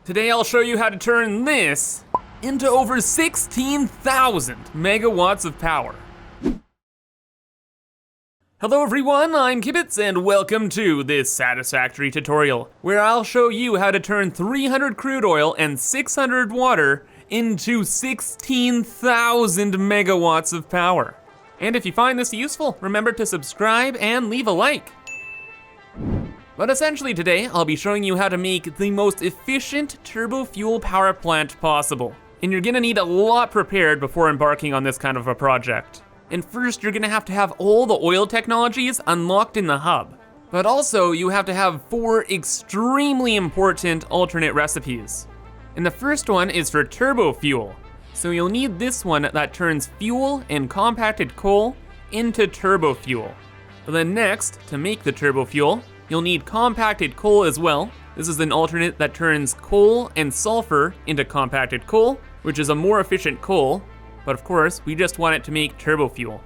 Today I'll show you how to turn this into over 16,000 megawatts of power. Hello everyone, I'm Kibitz and welcome to this Satisfactory tutorial, where I'll show you how to turn 300 crude oil and 600 water into 16,000 megawatts of power. And if you find this useful, remember to subscribe and leave a like. But essentially today, I'll be showing you how to make the most efficient turbo fuel power plant possible. And you're gonna need a lot prepared before embarking on this kind of a project. And first, you're gonna have to have all the oil technologies unlocked in the hub. But also, you have to have 4 extremely important alternate recipes. And the first one is for turbo fuel. So you'll need this one that turns fuel and compacted coal into turbo fuel. But then next, to make the turbo fuel, you'll need compacted coal as well. This is an alternate that turns coal and sulfur into compacted coal, which is a more efficient coal, but of course, we just want it to make turbo fuel.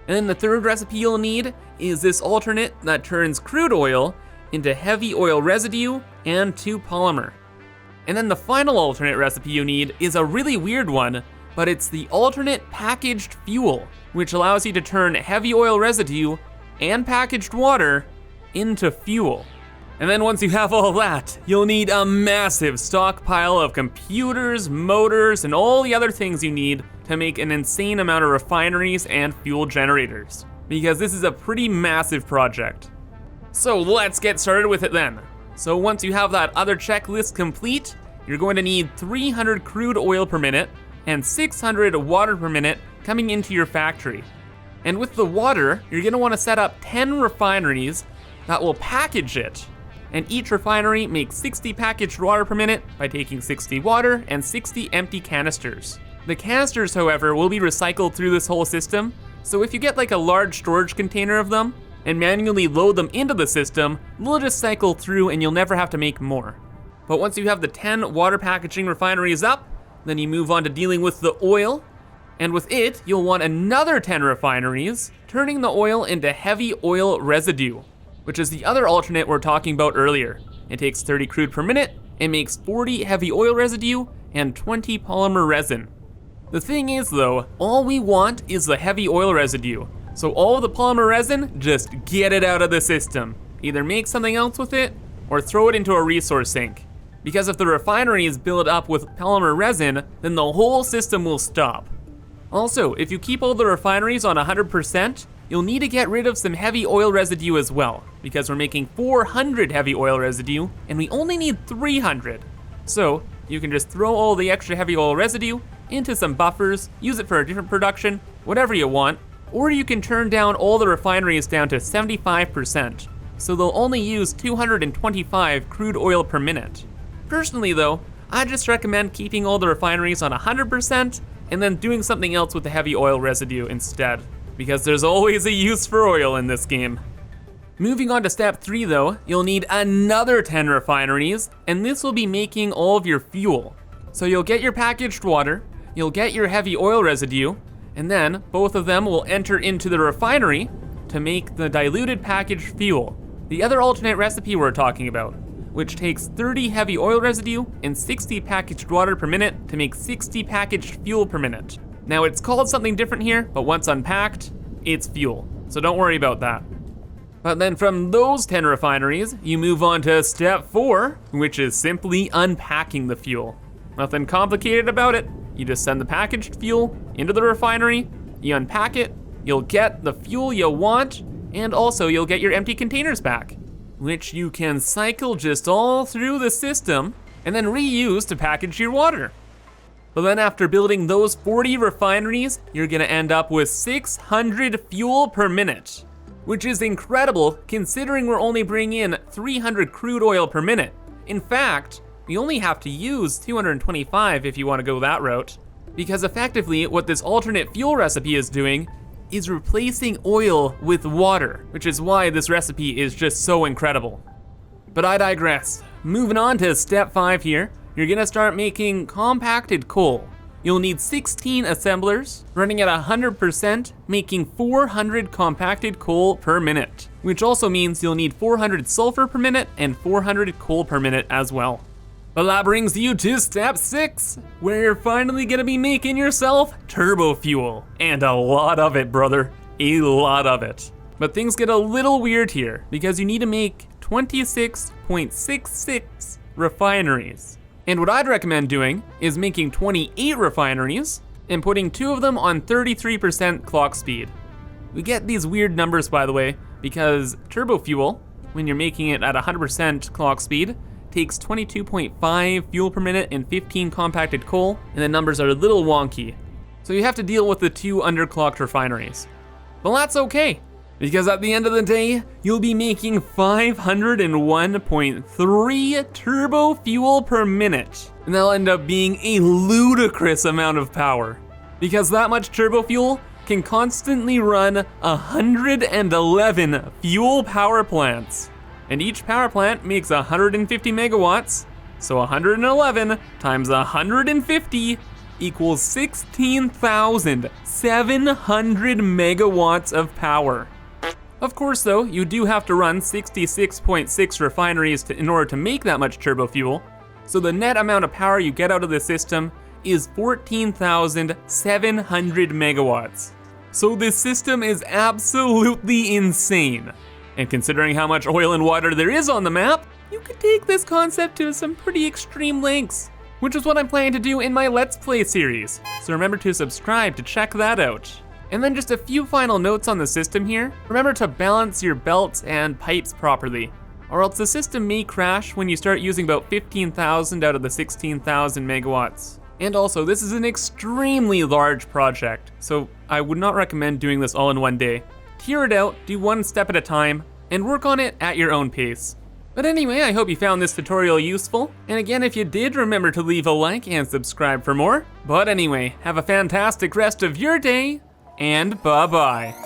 And then the third recipe you'll need is this alternate that turns crude oil into heavy oil residue and 2-polymer. And then the final alternate recipe you need is a really weird one, but it's the alternate packaged fuel, which allows you to turn heavy oil residue and packaged water into fuel. And then once you have all that, you'll need a massive stockpile of computers, motors, and all the other things you need to make an insane amount of refineries and fuel generators, because this is a pretty massive project. So let's get started with it then. So once you have that other checklist complete, you're going to need 300 crude oil per minute and 600 water per minute coming into your factory. And with the water, you're gonna wanna set up 10 refineries that will package it. And each refinery makes 60 packaged water per minute by taking 60 water and 60 empty canisters. The canisters, however, will be recycled through this whole system, so if you get like a large storage container of them and manually load them into the system, they'll just cycle through and you'll never have to make more. But once you have the 10 water packaging refineries up, then you move on to dealing with the oil, and with it, you'll want another 10 refineries, turning the oil into heavy oil residue, which is the other alternate we're talking about earlier. It takes 30 crude per minute, it makes 40 heavy oil residue, and 20 polymer resin. The thing is though, all we want is the heavy oil residue. So all of the polymer resin, just get it out of the system. Either make something else with it, or throw it into a resource sink. Because if the refinery is built up with polymer resin, then the whole system will stop. Also, if you keep all the refineries on 100%, you'll need to get rid of some heavy oil residue as well, because we're making 400 heavy oil residue, and we only need 300. So, you can just throw all the extra heavy oil residue into some buffers, use it for a different production, whatever you want, or you can turn down all the refineries down to 75%, so they'll only use 225 crude oil per minute. Personally though, I just recommend keeping all the refineries on 100% and then doing something else with the heavy oil residue instead, because there's always a use for oil in this game. Moving on to step 3 though, you'll need another 10 refineries, and this will be making all of your fuel. So you'll get your packaged water, you'll get your heavy oil residue, and then both of them will enter into the refinery to make the diluted packaged fuel, the other alternate recipe we're talking about, which takes 30 heavy oil residue and 60 packaged water per minute to make 60 packaged fuel per minute. Now it's called something different here, but once unpacked, it's fuel, so don't worry about that. But then from those 10 refineries, you move on to step 4, which is simply unpacking the fuel. Nothing complicated about it. You just send the packaged fuel into the refinery, you unpack it, you'll get the fuel you want, and also you'll get your empty containers back, which you can cycle just all through the system and then reuse to package your water. But then after building those 40 refineries, you're gonna end up with 600 fuel per minute, which is incredible considering we're only bringing in 300 crude oil per minute. In fact, we only have to use 225 if you wanna go that route, because effectively what this alternate fuel recipe is doing is replacing oil with water, which is why this recipe is just so incredible. But I digress. Moving on to step 5 here, you're gonna start making compacted coal. You'll need 16 assemblers running at 100%, making 400 compacted coal per minute, which also means you'll need 400 sulfur per minute and 400 coal per minute as well. But that brings you to step 6, where you're finally gonna be making yourself turbo fuel. And a lot of it, brother, a lot of it. But things get a little weird here, because you need to make 26.66 refineries. And what I'd recommend doing is making 28 refineries and putting 2 of them on 33% clock speed. We get these weird numbers, by the way, because turbo fuel, when you're making it at 100% clock speed, takes 22.5 fuel per minute and 15 compacted coal, and the numbers are a little wonky. So you have to deal with the 2 underclocked refineries. Well, that's okay, because at the end of the day, you'll be making 501.3 turbo fuel per minute. And that'll end up being a ludicrous amount of power, because that much turbo fuel can constantly run 111 fuel power plants. And each power plant makes 150 megawatts, so 111 times 150 equals 16,700 megawatts of power. Of course though, you do have to run 66.6 refineries in order to make that much turbo fuel, so the net amount of power you get out of the system is 14,700 megawatts. So this system is absolutely insane. And considering how much oil and water there is on the map, you could take this concept to some pretty extreme lengths, which is what I'm planning to do in my Let's Play series. So remember to subscribe to check that out. And then just a few final notes on the system here. Remember to balance your belts and pipes properly, or else the system may crash when you start using about 15,000 out of the 16,000 megawatts. And also, this is an extremely large project, so I would not recommend doing this all in one day. Tier it out, do one step at a time, and work on it at your own pace. But anyway, I hope you found this tutorial useful, and again, if you did, remember to leave a like and subscribe for more. But anyway, have a fantastic rest of your day, and bye-bye.